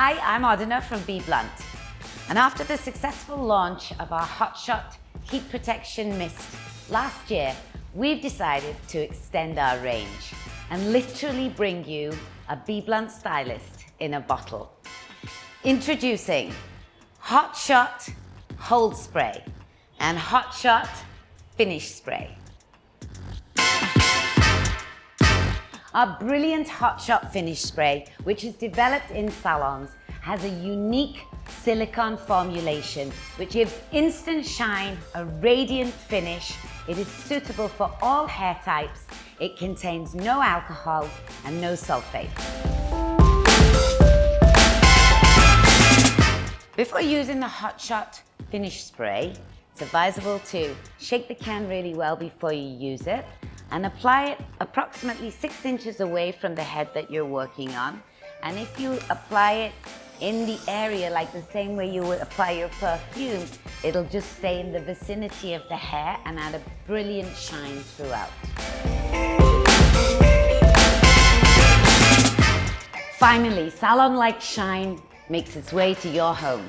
Hi, I'm Odina from BBLUNT. And after the successful launch of our Hot Shot Heat Protection Mist last year, we've decided to extend our range and literally bring you a BBLUNT stylist in a bottle. Introducing Hot Shot Hold Spray and Hot Shot Finish Spray. Our brilliant Hot Shot Finish Spray, which is developed in salons, has a unique silicone formulation which gives instant shine, a radiant finish. It is suitable for all hair types. It contains no alcohol and no sulfate. Before using the Hot Shot Finish Spray, it's advisable to shake the can really well before you use it and apply it approximately 6 inches away from the head that you're working on. And if you apply it in the area like the same way you would apply your perfume, it'll just stay in the vicinity of the hair and add a brilliant shine throughout. Finally, salon-like shine makes its way to your home.